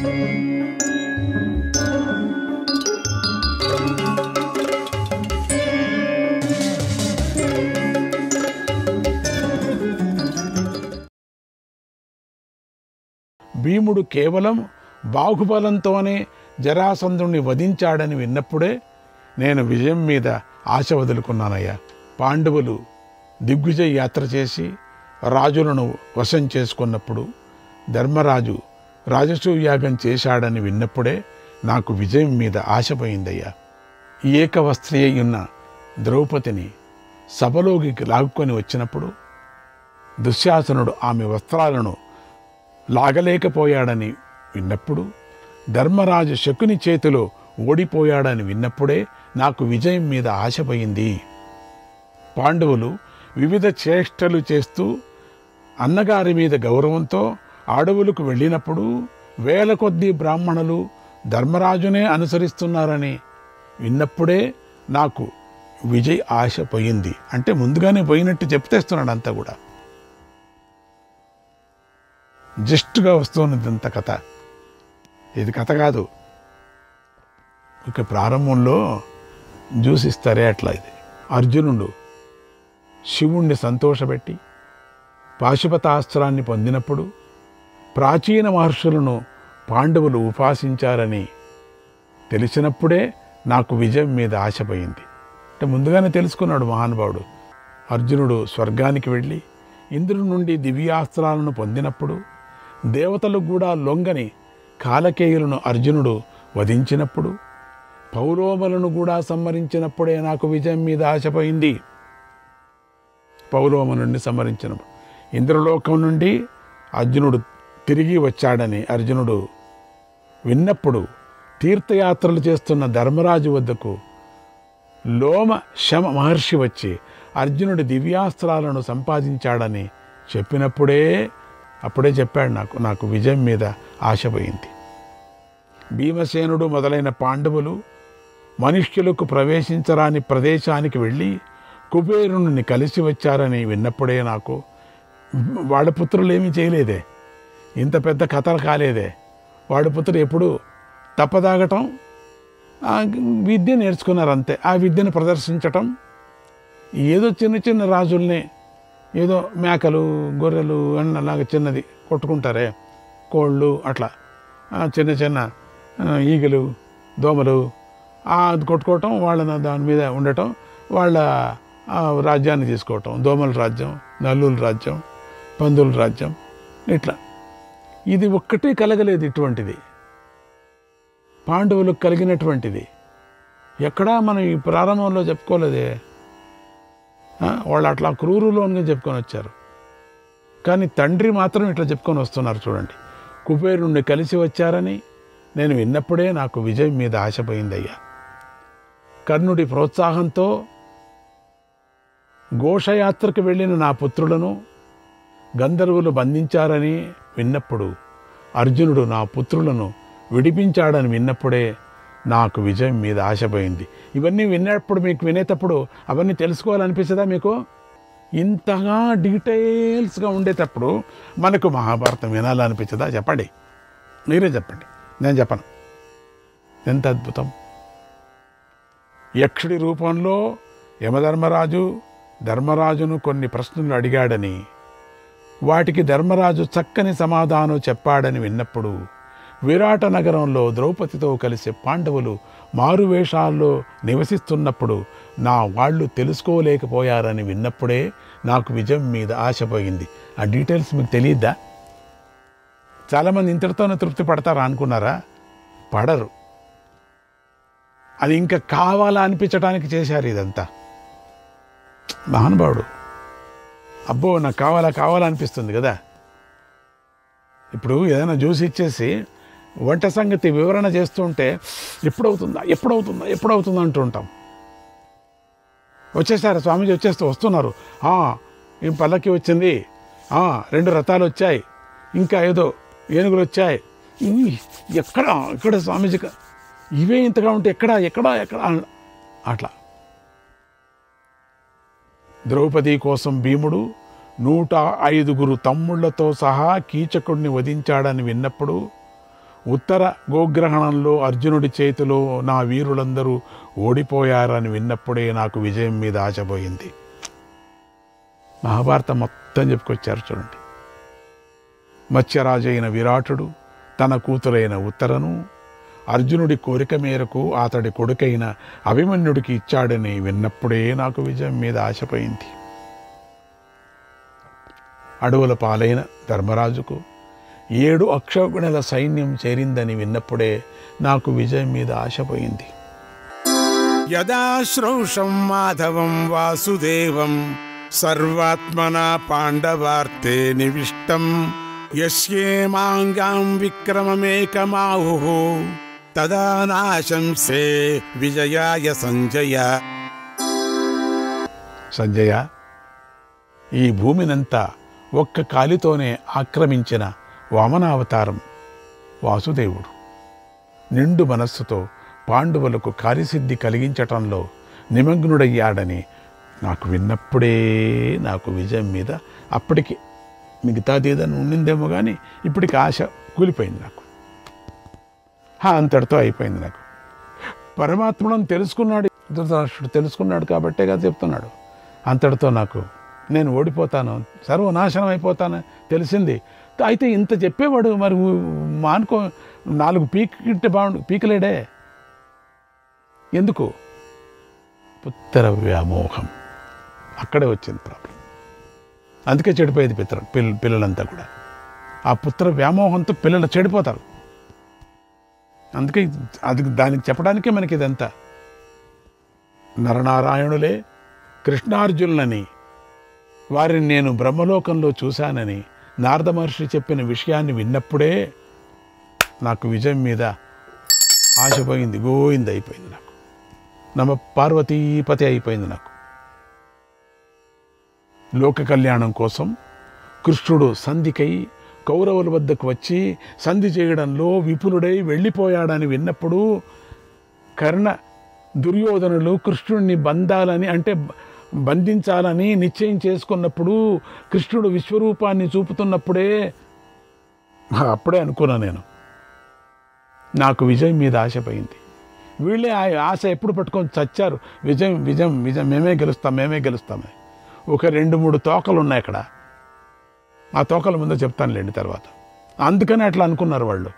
భీముడు కేవలం బాహుబలంతోనే జరాసంధుణ్ణి వధించాడని విన్నప్పుడే నేను విజయం మీద ఆశ వదులుకున్నానయ్యా. పాండవులు దిగ్విజయ యాత్ర చేసి రాజులను వశం చేసుకున్నప్పుడు ధర్మరాజు రాజసూయాగం చేశాడని విన్నప్పుడే నాకు విజయం మీద ఆశపోయిందయ్యా. ఏకవస్త్రి ఉన్న ద్రౌపదిని సభలోకి లాక్కొని వచ్చినప్పుడు దుశ్శాసనుడు ఆమె వస్త్రాలను లాగలేకపోయాడని విన్నప్పుడు, ధర్మరాజు శకుని చేతిలో ఓడిపోయాడని విన్నప్పుడే నాకు విజయం మీద ఆశపోయింది. పాండవులు వివిధ చేష్టలు చేస్తూ అన్నగారి మీద గౌరవంతో అడవులకు వెళ్ళినప్పుడు వేల కొద్దీ బ్రాహ్మణులు ధర్మరాజునే అనుసరిస్తున్నారని విన్నప్పుడే నాకు విజయ్ ఆశ పోయింది. అంటే ముందుగానే పోయినట్టు చెప్తేస్తున్నాడు అంతా కూడా. జస్ట్గా వస్తున్నది అంత కథ. ఇది కథ కాదు, ఇక ప్రారంభంలో చూసిస్తారే అట్లా. ఇది అర్జునుడు శివుణ్ణి సంతోషపెట్టి పాశుపతాస్త్రాన్ని పొందినప్పుడు ప్రాచీన మహర్షులను పాండవులు ఉపాసించారని తెలిసినప్పుడే నాకు విజయం మీద ఆశపోయింది. అంటే ముందుగానే తెలుసుకున్నాడు మహానుభావుడు. అర్జునుడు స్వర్గానికి వెళ్ళి ఇంద్రుడి నుండి దివ్యాస్త్రాలను పొందినప్పుడు, దేవతలు కూడా లొంగని కాలకేయులను అర్జునుడు వధించినప్పుడు, పౌలోమలను కూడా సంహరించినప్పుడే నాకు విజయం మీద ఆశపోయింది. పౌలోమనుడిని సంహరించినప్పుడు, ఇంద్రలోకం నుండి అర్జునుడు తిరిగి వచ్చాడని అర్జునుడు విన్నప్పుడు, తీర్థయాత్రలు చేస్తున్న ధర్మరాజు వద్దకు లోమ శమ మహర్షి వచ్చి అర్జునుడి దివ్యాస్త్రాలను సంపాదించాడని అప్పుడే చెప్పాడు నాకు విజయం మీద ఆశపోయింది. భీమసేనుడు మొదలైన పాండవులు మనుష్యులకు ప్రవేశించరాని ప్రదేశానికి వెళ్ళి కుబేరుని కలిసి వచ్చారని విన్నప్పుడే నాకు, వాడి పుత్రులు ఏమీ చేయలేదే, ఇంత పెద్ద కథలు కాలేదే, వాడి పుత్రులు ఎప్పుడు తప్పదాగటం, విద్య నేర్చుకున్నారు అంతే. ఆ విద్యను ప్రదర్శించటం, ఏదో చిన్న చిన్న రాజుల్ని ఏదో మేకలు గొర్రెలు అన్నలాగా చిన్నది కొట్టుకుంటారే, కోళ్ళు అట్లా చిన్న చిన్న ఈగలు దోమలు అది కొట్టుకోవటం, వాళ్ళ దాని మీద ఉండటం, వాళ్ళ రాజ్యాన్ని తీసుకోవటం, దోమల రాజ్యం, నల్లుల రాజ్యం, పందుల రాజ్యం, ఇట్లా. ఇది ఒక్కటే కలగలేదు. ఇటువంటిది పాండవులకు కలిగినటువంటిది ఎక్కడా మనం ఈ ప్రారంభంలో చెప్పుకోలేదే. వాళ్ళు అట్లా క్రూరులోనిగా చెప్పుకొని వచ్చారు, కానీ తండ్రి మాత్రం ఇట్లా చెప్పుకొని వస్తున్నారు. చూడండి, కుబేరుణ్ణి కలిసి వచ్చారని నేను విన్నప్పుడే నాకు విజయం మీద ఆశపోయిందయ్యా. కర్ణుడి ప్రోత్సాహంతో ఘోషయాత్రకు వెళ్ళిన నా పుత్రులను గంధర్వులు బంధించారని విన్నప్పుడు, అర్జునుడు నా పుత్రులను విడిపించాడని విన్నప్పుడే నాకు విజయం మీద ఆశపోయింది. ఇవన్నీ వినేటప్పుడు అవన్నీ తెలుసుకోవాలనిపిస్తుందా మీకు? ఇంతగా డీటెయిల్స్గా ఉండేటప్పుడు మనకు మహాభారతం వినాలనిపించదా? చెప్పండి, మీరే చెప్పండి, నేను చెప్పను. ఎంత అద్భుతం! యక్షుడి రూపంలో యమధర్మరాజు ధర్మరాజును కొన్ని ప్రశ్నలు అడిగాడని, వాటికి ధర్మరాజు చక్కని సమాధానం చెప్పాడని విన్నప్పుడు, విరాట నగరంలో ద్రౌపదితో కలిసి పాండవులు మారువేషాల్లో నివసిస్తున్నప్పుడు నా వాళ్ళు తెలుసుకోలేకపోయారని విన్నప్పుడే నాకు విజయం మీద ఆశపోయింది. ఆ డీటెయిల్స్ మీకు తెలియద్దా? చాలామంది ఇంతటితోనే తృప్తి పడతారా అనుకున్నారా? పడరు. అది ఇంకా కావాలా అనిపించడానికి చేశారు ఇదంతా. మహానుభావుడు, అబ్బో నాకు కావాలనిపిస్తుంది కదా. ఇప్పుడు ఏదైనా జ్యూస్ ఇచ్చేసి వంట సంగతి వివరణ చేస్తుంటే ఎప్పుడవుతుందా అంటూ ఉంటాం. వచ్చేసారు స్వామీజీ, వస్తున్నారు, ఈ పల్లకి వచ్చింది, 2 రథాలు వచ్చాయి, ఇంకా ఏదో ఏనుగులు వచ్చాయి, ఎక్కడ స్వామీజీ ఇవే ఇంతగా ఉంటే ఎక్కడ అట్లా. ద్రౌపది కోసం భీముడు 105 తమ్ముళ్లతో సహా కీచకుడిని వధించాడని విన్నప్పుడు, ఉత్తర గోగ్రహణంలో అర్జునుడి చేతిలో నా వీరులందరూ ఓడిపోయారని విన్నప్పుడే నాకు విజయం మీద ఆశపోయింది. మహాభారతం మొత్తం చెప్పుకొచ్చారు చూడండి. మత్స్యరాజైన విరాటుడు తన కూతురైన ఉత్తరను అర్జునుడి కోరిక మేరకు అతడి కొడుకైన అభిమన్యుడికి ఇచ్చాడని విన్నప్పుడే నాకు విజయం మీద ఆశపోయింది. అడవుల పాలైన ధర్మరాజుకు 7 అక్షౌహిణుల సైన్యం చేరిందని విన్నప్పుడే నాకు విజయం మీద ఆశపోయింది. యదా శ్రౌషం మాధవం వాసుదేవం సర్వాత్మనా పాండవార్తే నివిష్టం యస్యేమాంగాం విక్రమమేకమాహుః తదా నాశంసే విజయాయ సంజయ. సంజయ, ఈ భూమినంతా ఒక్క కాలితోనే ఆక్రమించిన వామనావతారం వాసుదేవుడు నిండు మనస్సుతో పాండవులకు కార్యసిద్ధి కలిగించటంలో నిమగ్నుడయ్యాడని నాకు విన్నప్పుడే నాకు విజయం మీద, అప్పటికి మిగతాది ఏదైనా ఉండిందేమో కానీ ఇప్పటికి ఆశ కూలిపోయింది నాకు. అంతటితో అయిపోయింది నాకు. పరమాత్మను తెలుసుకున్నాడు ధృతరాష్ట్రుడు, తెలుసుకున్నాడు కాబట్టే కదా చెప్తున్నాడు. అంతటితో నాకు నేను ఓడిపోతాను, సర్వనాశనం అయిపోతాను తెలిసింది. అయితే ఇంత చెప్పేవాడు మరి మానుకో 4 పీకింటే పీకలేడే ఎందుకు? పుత్ర వ్యామోహం, అక్కడే వచ్చింది ప్రాబ్లం. అందుకే చెడిపోయేది పిల్లలంతా కూడా. ఆ పుత్ర వ్యామోహంతో పిల్లలు చెడిపోతారు. అందుకే దానికి చెప్పడానికే మనకి ఇదంతా. నరనారాయణులే కృష్ణార్జునులని, వారిని నేను బ్రహ్మలోకంలో చూశానని నారద మహర్షి చెప్పిన విషయాన్ని విన్నప్పుడే నాకు విజయం మీద ఆశపోయింది. గోయింది అయిపోయింది నాకు. నమ పార్వతీపతి అయిపోయింది నాకు. లోక కళ్యాణం కోసం కృష్ణుడు సంధికై కౌరవుల వద్దకు వచ్చి సంధి చేయడంలో విపులుడై వెళ్ళిపోయాడని విన్నప్పుడు కర్ణ దుర్యోధనులు కృష్ణుడిని బంధించాలని నిశ్చయం చేసుకున్నప్పుడు, కృష్ణుడు విశ్వరూపాన్ని చూపుతున్నప్పుడే అప్పుడే అనుకున్నా నేను, నాకు విజయం మీద ఆశపోయింది. వీళ్ళే ఆ ఆశ ఎప్పుడు పట్టుకొని చచ్చారు. విజయం విజయం విజయం, మేమే గెలుస్తామే. ఒక 2-3 తోకలు ఉన్నాయి అక్కడ. ఆ తోకల ముందు చెప్తానులేండి తర్వాత. అందుకని అట్లా అనుకున్నారు వాళ్ళు.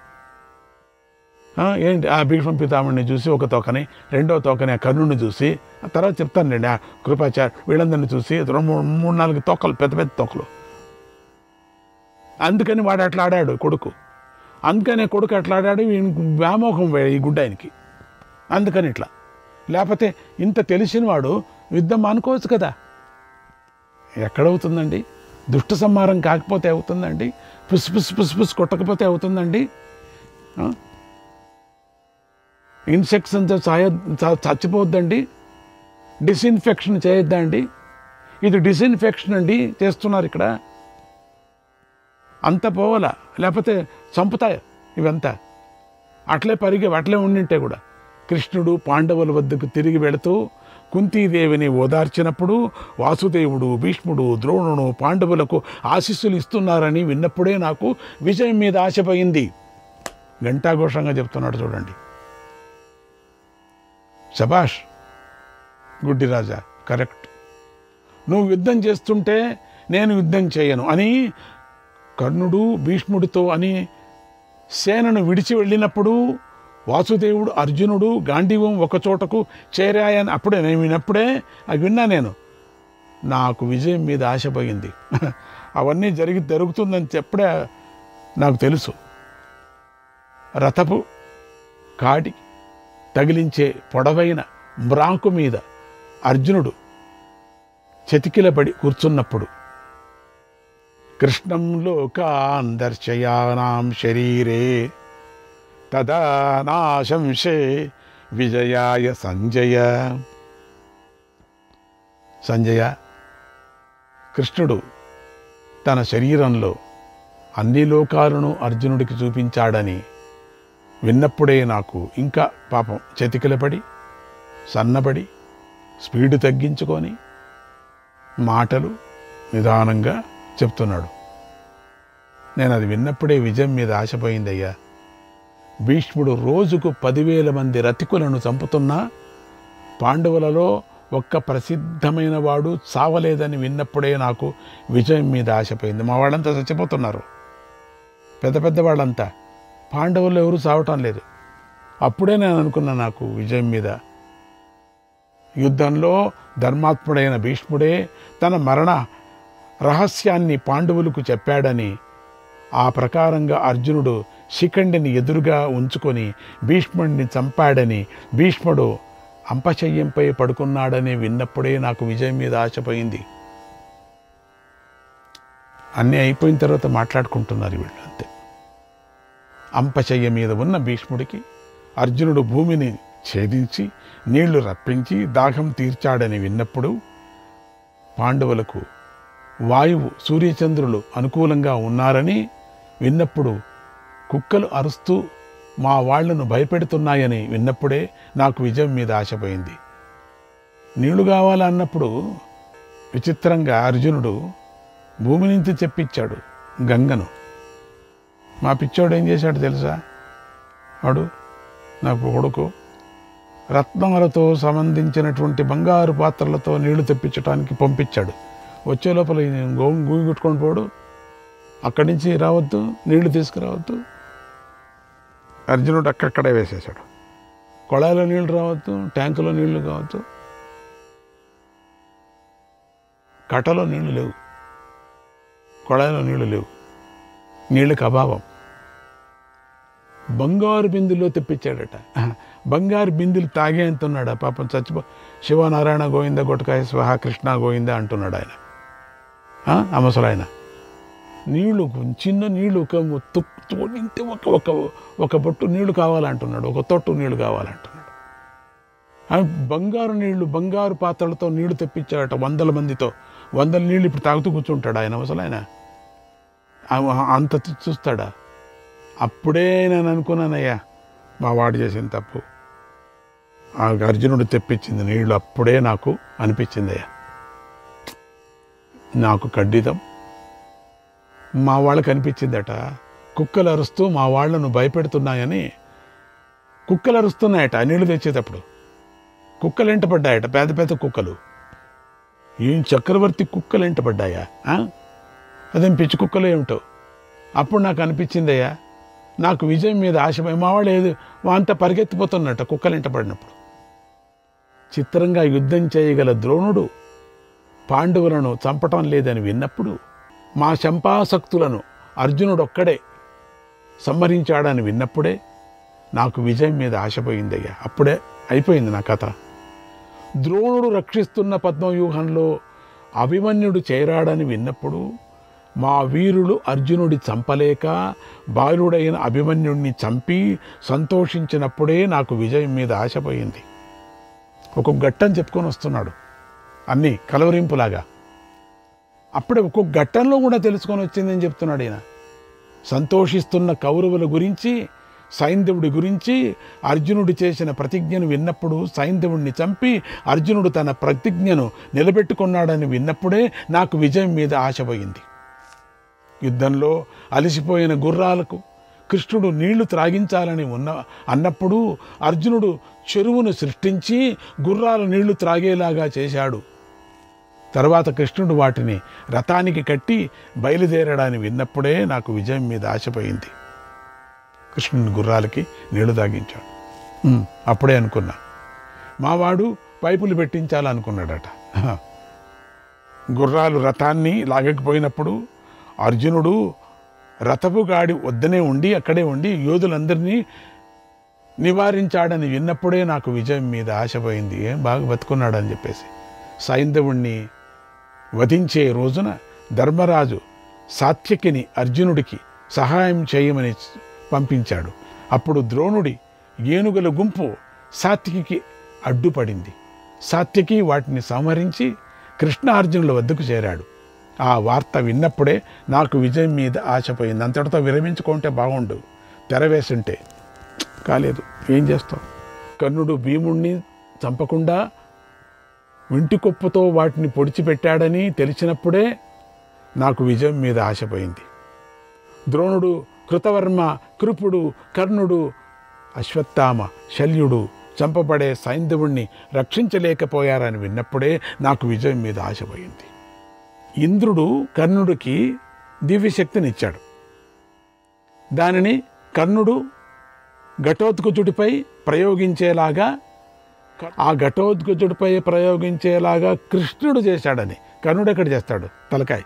ఏంటి, ఆ భీష్మ పితామణిని చూసి ఒక తోకని, రెండో తోకని ఆ కర్ణుని చూసి, ఆ తర్వాత చెప్తానులేండి ఆ కృపాచార్య వీళ్ళందరినీ చూసి 3-4 తోకలు, పెద్ద పెద్ద తోకలు. అందుకని వాడు అట్లా ఆడాడు కొడుకు. అందుకనే కొడుకు అట్లా ఆడాడు. వ్యామోహం ఈ గుడ్డాయనికి. అందుకని ఇట్లా. లేకపోతే ఇంత తెలిసిన వాడు యుద్ధం అనుకోవచ్చు కదా. ఎక్కడవుతుందండి? దుష్ట సంహారం కాకపోతే అవుతుందండి? పుస్ కొట్టకపోతే అవుతుందండి? ఇన్సెక్ట్స్ అంతా చచ్చిపోద్దండి? డిస్ఇన్ఫెక్షన్ చేయొద్దండి? ఇది డిస్ఇన్ఫెక్షన్ అండి చేస్తున్నారు ఇక్కడ. అంత పోవాలా, లేకపోతే చంపుతాయి ఇవంతా. అట్లే ఉండింటే కూడా కృష్ణుడు పాండవుల వద్దకు తిరిగి వెళుతూ కుంతీదేవిని ఓదార్చినప్పుడు వాసుదేవుడు, భీష్ముడు, ద్రోణుడు పాండవులకు ఆశీస్సులు ఇస్తున్నారని విన్నప్పుడే నాకు విజయం మీద ఆశపోయింది. ఘంటాఘోషంగా చెప్తున్నాడు చూడండి. శబాష్ గుడ్డి రాజా, కరెక్ట్. నువ్వు యుద్ధం చేస్తుంటే నేను యుద్ధం చేయను అని కర్ణుడు భీష్ముడితో అని సేనను విడిచి వెళ్ళినప్పుడు వాసుదేవుడు, అర్జునుడు గాంధీవం ఒక చోటకు చేరాయని అప్పుడే నేను విన్నప్పుడే అది విన్నా నేను. నాకు విజయం మీద ఆశపోయింది. అవన్నీ జరుగుతుందని చెప్పడే నాకు తెలుసు. రథపు కాడి తగిలించే పొడవైన మ్రాకు మీద అర్జునుడు చతికిలబడి కూర్చున్నప్పుడు కృష్ణం లోకాన్ దర్శయానాం శరీరే తదా నాశంసే విజయాయ సంజయ. కృష్ణుడు తన శరీరంలో అన్ని లోకాలను అర్జునుడికి చూపించాడని విన్నప్పుడే నాకు ఇంకా పాపం చతికిలపడి సన్నబడి స్పీడు తగ్గించుకొని మాటలు నిదానంగా చెప్తున్నాడు. నేను అది విన్నప్పుడే విజయం మీద ఆశపోయిందయ్యా. భీష్ముడు రోజుకు 10,000 మంది రతికులను చంపుతున్నా పాండవులలో ఒక్క ప్రసిద్ధమైన వాడు చావలేదని విన్నప్పుడే నాకు విజయం మీద ఆశపోయింది. మా వాళ్ళంతా చచ్చిపోతున్నారు, పెద్ద పెద్ద వాళ్ళంతా. పాండవులు ఎవరు చావటం లేదు. అప్పుడే నేను అనుకున్నా నాకు విజయం మీద. యుద్ధంలో ధర్మాత్ముడైన భీష్ముడే తన మరణ రహస్యాన్ని పాండవులకు చెప్పాడని, ఆ ప్రకారంగా అర్జునుడు శిఖండిని ఎదురుగా ఉంచుకొని భీష్ముడిని చంపాడని, భీష్ముడు అంపశయ్యంపై పడుకున్నాడని విన్నప్పుడే నాకు విజయం మీద ఆశపోయింది. అన్నీ అయిపోయిన తర్వాత మాట్లాడుకుంటున్నారు వీళ్ళు అంతే. అంపశయ్య మీద ఉన్న భీష్ముడికి అర్జునుడు భూమిని ఛేదించి నీళ్లు రప్పించి దాహం తీర్చాడని విన్నప్పుడు, పాండవులకు వాయువు సూర్యచంద్రులు అనుకూలంగా ఉన్నారని విన్నప్పుడు, కుక్కలు అరుస్తూ మా వాళ్లను భయపెడుతున్నాయని విన్నప్పుడే నాకు విజయం మీద ఆశపోయింది. నీళ్లు కావాలన్నప్పుడు విచిత్రంగా అర్జునుడు భూమి నుంచి చెప్పించాడు గంగను. మా పిచ్చోడు ఏం చేశాడు తెలుసా? వాడు నాకు కొడుకు రత్నములతో సంబంధించినటువంటి బంగారు పాత్రలతో నీళ్లు తెప్పించడానికి పంపించాడు. వచ్చే లోపల గూగి కొట్టుకొని పోడు, అక్కడి నుంచి రావద్దు, నీళ్లు తీసుకురావద్దు. అర్జునుడు అక్కడక్కడే వేసేశాడు. కొళాయిలో నీళ్లు రావద్దు, ట్యాంకులో నీళ్లు కావద్దు, కట్టలో నీళ్లు లేవు, కొళాయిలో నీళ్లు లేవు, నీళ్ళకి అభావం. బంగారు బిందుల్లో తెప్పించాడట. బంగారు బిందులు తాగేంతున్నాడు పాపం, శివనారాయణ గోవింద గొటకాయ స్వహ కృష్ణ గోవింద అంటున్నాడు ఆయన, ఆ ముసలాయన. నీళ్లు చిన్న నీళ్లు ఒక బొట్టు నీళ్లు కావాలంటున్నాడు, ఒక తొట్టు నీళ్లు కావాలంటున్నాడు. బంగారు నీళ్లు, బంగారు పాత్రలతో నీళ్లు తెప్పించాడట 100 మందితో. 100 నీళ్ళు ఇప్పుడు తాగుతూ కూర్చుంటాడు ఆయన ముసలాయన. అంత చూస్తాడా? అప్పుడే నేను అనుకున్నానయ్యా మా వాడు చేసిన తప్పు. ఆ అర్జునుడు తెప్పించింది నీళ్లు అప్పుడే నాకు అనిపించిందయ్యా, నాకు ఖండితం. మా వాళ్ళకి అనిపించిందట, కుక్కలు అరుస్తూ మా వాళ్లను భయపెడుతున్నాయని. కుక్కలు అరుస్తున్నాయట నీళ్లు తెచ్చేటప్పుడు, కుక్కలు ఎంటపడ్డాయట, పెద్ద పెద్ద కుక్కలు. ఏం చక్రవర్తి కుక్కలు ఎంటపడ్డాయా? అదేం పిచ్చి కుక్కలు ఏమిటో. అప్పుడు నాకు అనిపించిందయ్యా, నాకు విజయం మీద ఆశపై మా వాళ్ళు ఏదో అంతా పరిగెత్తిపోతున్నట్ట కుక్కలు ఎంటపడినప్పుడు. చిత్రంగా యుద్ధం చేయగల ద్రోణుడు పాండవులను చంపటం లేదని విన్నప్పుడు, మా శంపాసక్తులను అర్జునుడొక్కడే సంహరించాడని విన్నప్పుడే నాకు విజయం మీద ఆశపోయిందయ్యా. అప్పుడే అయిపోయింది నా కథ. ద్రోణుడు రక్షిస్తున్న పద్మవ్యూహంలో అభిమన్యుడు చేరాడని విన్నప్పుడు, మా వీరులు అర్జునుడి చంపలేక బాలుడైన అభిమన్యుడిని చంపి సంతోషించినప్పుడే నాకు విజయం మీద ఆశపోయింది. ఒక్కొక్క ఘట్టం చెప్పుకొని వస్తున్నాడు, అన్నీ కలవరింపులాగా. అప్పుడే ఒక్కొక్క ఘట్టంలో కూడా తెలుసుకొని వచ్చిందని చెప్తున్నాడు ఈయన. సంతోషిస్తున్న కౌరవుల గురించి, సైంధవుడి గురించి, అర్జునుడు చేసిన ప్రతిజ్ఞను విన్నప్పుడు, సైంధవుడిని చంపి అర్జునుడు తన ప్రతిజ్ఞను నిలబెట్టుకున్నాడని విన్నప్పుడే నాకు విజయం మీద ఆశపోయింది. యుద్ధంలో అలసిపోయిన గుర్రాలకు కృష్ణుడు నీళ్లు త్రాగించాలని అన్నప్పుడు అర్జునుడు చెరువును సృష్టించి గుర్రాలు నీళ్లు త్రాగేలాగా చేశాడు. తర్వాత కృష్ణుడు వాటిని రథానికి కట్టి బయలుదేరడాన్ని విన్నప్పుడే నాకు విజయం మీద ఆశపోయింది. కృష్ణుని గుర్రాలకి నీళ్లు తాగించాడు. అప్పుడే అనుకున్నా, మావాడు పైపులు పెట్టించాలనుకున్నాడట. గుర్రాలు రథాన్ని లాగకపోయినప్పుడు అర్జునుడు రథపు గాడి వద్దనే ఉండి అక్కడే ఉండి యోధులందరినీ నివారించాడని విన్నప్పుడే నాకు విజయం మీద ఆశపోయింది. ఏం బాగా బతుకున్నాడని చెప్పేసి. సైంధవుణ్ణి వధించే రోజున ధర్మరాజు సాత్యకిని అర్జునుడికి సహాయం చేయమని పంపించాడు. అప్పుడు ద్రోణుడి ఏనుగుల గుంపు సాత్యకికి అడ్డుపడింది. సాత్యకి వాటిని సంహరించి కృష్ణార్జునుల వద్దకు చేరాడు. ఆ వార్త విన్నప్పుడే నాకు విజయం మీద ఆశపోయింది. అంతటితో విరమించుకుంటే బాగుండు, తెరవేసుంటే. కాలేదు, ఏం చేస్తాం. కర్ణుడు భీముణ్ణి చంపకుండా వింటికొప్పుతో వాటిని పొడిచిపెట్టాడని తెలిసినప్పుడే నాకు విజయం మీద ఆశపోయింది. ద్రోణుడు, కృతవర్మ, కృపుడు, కర్ణుడు అశ్వత్థామ శల్యుడు చంపబడే సైంధవుణ్ణి రక్షించలేకపోయారని విన్నప్పుడే నాకు విజయం మీద ఆశ పోయింది. ఇంద్రుడు కర్ణుడికి దివ్యశక్తినిచ్చాడు. దానిని కర్ణుడు ఘటోత్కచుడిపై ప్రయోగించేలాగా, ఆ ఘటోత్కచుడిపై ప్రయోగించేలాగా కృష్ణుడు చేశాడని. కర్ణుడు ఎక్కడ చేస్తాడు? తలకాయ.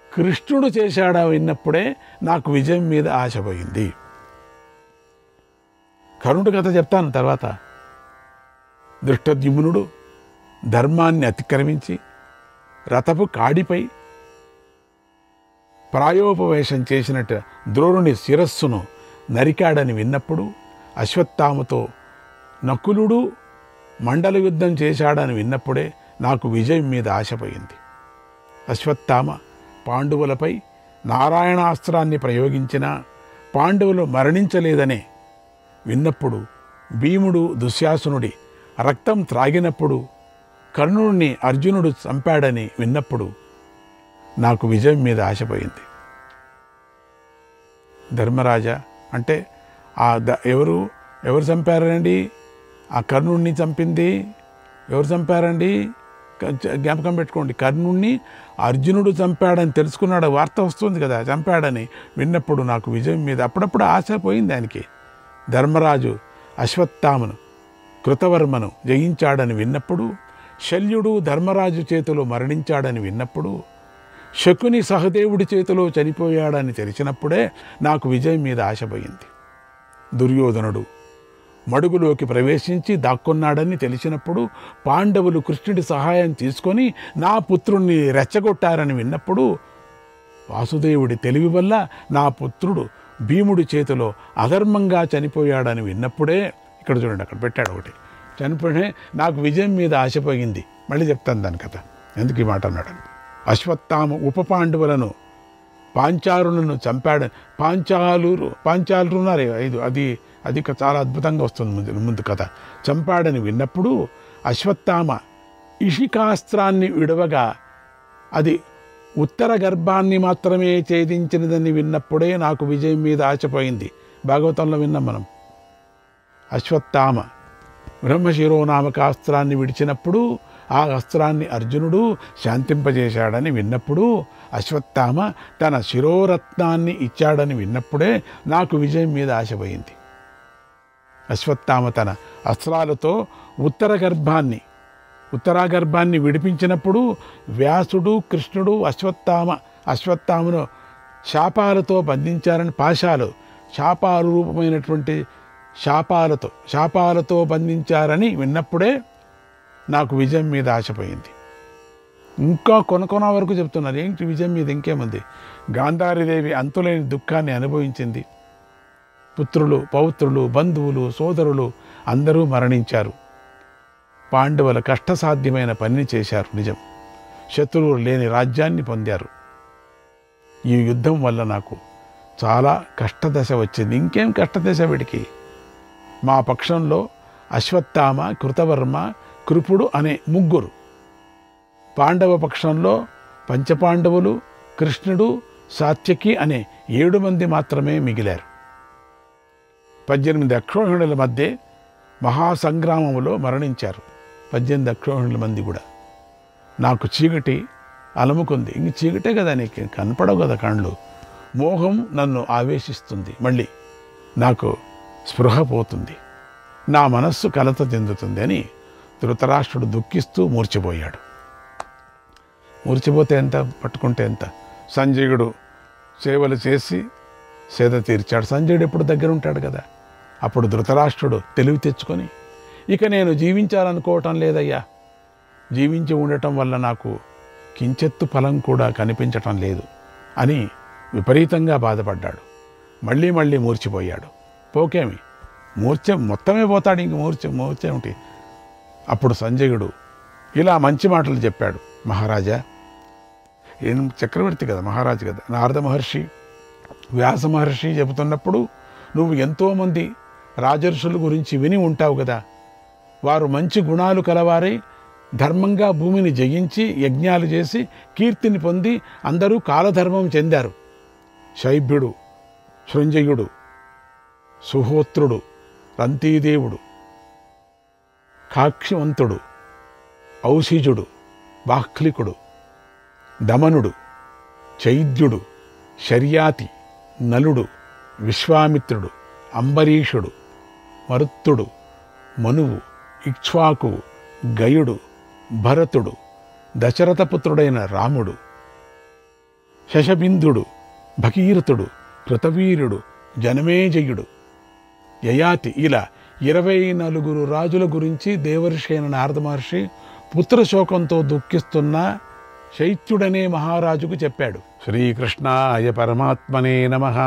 కృష్ణుడు చేశాడా విన్నప్పుడే నాకు విజయం మీద ఆశ పోయింది. కర్ణుడి కథ చెప్తాను తర్వాత. దృష్టద్యుమ్నుడు ధర్మాన్ని అతిక్రమించి రథపు కాడిపై ప్రాయోపవేశం చేసినట్టు ద్రోణుని శిరస్సును నరికాడని విన్నప్పుడు, అశ్వత్థామతో నకులుడు మండల యుద్ధం చేశాడని విన్నప్పుడే నాకు విజయం మీద ఆశపోయింది. అశ్వత్థామ పాండవులపై నారాయణాస్త్రాన్ని ప్రయోగించినా పాండవులు మరణించలేదనే విన్నప్పుడు, భీముడు దుశ్శాసనుడి రక్తం త్రాగినప్పుడు కర్ణుడిని అర్జునుడు చంపాడని విన్నప్పుడు నాకు విజయం మీద ఆశపోయింది. ధర్మరాజా అంటే ఎవరు చంపారండి? ఆ కర్ణుడిని చంపింది ఎవరు చంపారండి? జ్ఞాపకం పెట్టుకోండి. కర్ణుడిని అర్జునుడు చంపాడని తెలుసుకున్నాడు, వార్త వస్తుంది కదా, చంపాడని విన్నప్పుడు నాకు విజయం మీద అప్పుడప్పుడు ఆశ పోయింది ఆయనకి. ధర్మరాజు అశ్వత్థామను కృతవర్మను జయించాడని విన్నప్పుడు, శల్యుడు ధర్మరాజు చేతిలో మరణించాడని విన్నప్పుడు, శకుని సహదేవుడి చేతిలో చనిపోయాడని తెలిసినప్పుడే నాకు విజయం మీద ఆశపోయింది. దుర్యోధనుడు మడుగులోకి ప్రవేశించి దాక్కున్నాడని తెలిసినప్పుడు, పాండవులు కృష్ణుడి సహాయం తీసుకొని నా పుత్రుణ్ణి రెచ్చగొట్టారని విన్నప్పుడు, వాసుదేవుడి తెలివి వల్ల నా పుత్రుడు భీముడి చేతిలో అధర్మంగా చనిపోయాడని విన్నప్పుడే, ఇక్కడ చూడండి అక్కడ పెట్టాడు ఒకటి, చనిపోయినే నాకు విజయం మీద ఆశపోయింది. మళ్ళీ చెప్తాను దాని కథ, ఎందుకు ఈ మాట అన్నాడు. అశ్వత్థామ ఉప పాండవులను పాంచాలులను చంపాడని, పాంచాలు ఉన్నారు 5, అది చాలా అద్భుతంగా వస్తుంది ముందు కథ. చంపాడని విన్నప్పుడు అశ్వత్థామ ఇషికాస్త్రాన్ని విడవగా అది ఉత్తర గర్భాన్ని మాత్రమే ఛేదించినదని విన్నప్పుడే నాకు విజయం మీద ఆశపోయింది. భాగవతంలో విన్నాం మనం. అశ్వత్థామ బ్రహ్మశిరోనామక అస్త్రాన్ని విడిచినప్పుడు ఆ అస్త్రాన్ని అర్జునుడు శాంతింపజేశాడని విన్నప్పుడు, అశ్వత్థామ తన శిరోరత్నాన్ని ఇచ్చాడని విన్నప్పుడే నాకు విజయం మీద ఆశపోయింది. అశ్వత్థామ తన అస్త్రాలతో ఉత్తరాగర్భాన్ని విడిపించినప్పుడు వ్యాసుడు కృష్ణుడు అశ్వత్థామను శాపాలతో బంధించారని, శాపాలు రూపమైనటువంటి శాపాలతో బంధించారని విన్నప్పుడే నాకు విజయం మీద ఆశపోయింది. ఇంకా కొన వరకు చెప్తున్నారు. ఏంటి విజయం మీద ఇంకేముంది? గాంధారీదేవి అంతులేని దుఃఖాన్ని అనుభవించింది. పుత్రులు, పౌత్రులు, బంధువులు, సోదరులు అందరూ మరణించారు. పాండవుల కష్టసాధ్యమైన పనిని చేశారు. నిజం, శత్రువులు లేని రాజ్యాన్ని పొందారు. ఈ యుద్ధం వల్ల నాకు చాలా కష్టదశ వచ్చింది. ఇంకేం కష్టదశ వీడికి? మా పక్షంలో అశ్వత్థామ, కృతవర్మ, కృపుడు అనే 3, పాండవ పక్షంలో పంచపాండవులు, కృష్ణుడు, సాత్యకి అనే 7 మంది మాత్రమే మిగిలారు. 18 అక్షోహిణుల మధ్య మహాసంగ్రామంలో మరణించారు 18 అక్షోహిణుల మంది కూడా. నాకు చీకటి అలముకుంది. ఇంక చీకటే కదా, నీకు కనపడవు కదా కళ్ళు. మోహం నన్ను ఆవేశిస్తుంది. మళ్ళీ నాకు స్పృహ పోతుంది, నా మనస్సు కలత చెందుతుంది అని ధృతరాష్ట్రుడు దుఃఖిస్తూ మూర్చిపోయాడు. మూర్చిపోతే ఎంత, పట్టుకుంటే ఎంత? సంజయుడు సేవలు చేసి సేద తీర్చాడు. సంజయుడు ఎప్పుడు దగ్గర ఉంటాడు కదా. అప్పుడు ధృతరాష్ట్రుడు తెలివి తెచ్చుకొని, ఇక నేను జీవించాలనుకోవటం లేదయ్యా, జీవించి ఉండటం వల్ల నాకు కించెత్తు ఫలం కూడా కనిపించటం లేదు అని విపరీతంగా బాధపడ్డాడు. మళ్ళీ మూర్చిపోయాడు. పోకేమి, మొత్తమే పోతాడు, ఇంక మూర్చ ఏమిటి? అప్పుడు సంజయుడు ఇలా మంచి మాటలు చెప్పాడు. మహారాజా, చక్రవర్తి కదా, మహారాజు కదా, నారద మహర్షి, వ్యాస మహర్షి చెబుతున్నప్పుడు నువ్వు ఎంతోమంది రాజర్షుల గురించి విని ఉంటావు కదా. వారు మంచి గుణాలు కలవారై ధర్మంగా భూమిని జయించి యజ్ఞాలు చేసి కీర్తిని పొంది అందరూ కాలధర్మం చెందారు. శైభ్యుడు, శృంజయుడు, సుహోత్రుడు, రంతీదేవుడు, కాక్షివంతుడు, ఔషిజుడు, బాహ్లికుడు, దమనుడు, చైద్యుడు, శర్యాతి, నలుడు, విశ్వామిత్రుడు, అంబరీషుడు, మరుత్తుడు, మనువు, ఇక్ష్వాకువు, గయుడు, భరతుడు, దశరథపుత్రుడైన రాముడు, శశబిందుడు, భగీరథుడు, కృతవీరుడు, జనమేజయుడు, యయాతి, ఇలా 24 రాజుల గురించి దేవర్షి అయిన నారద మహర్షి పుత్రశోకంతో దుఃఖిస్తున్న శైత్యుడనే మహారాజుకు చెప్పాడు. శ్రీకృష్ణాయ పరమాత్మనే నమః.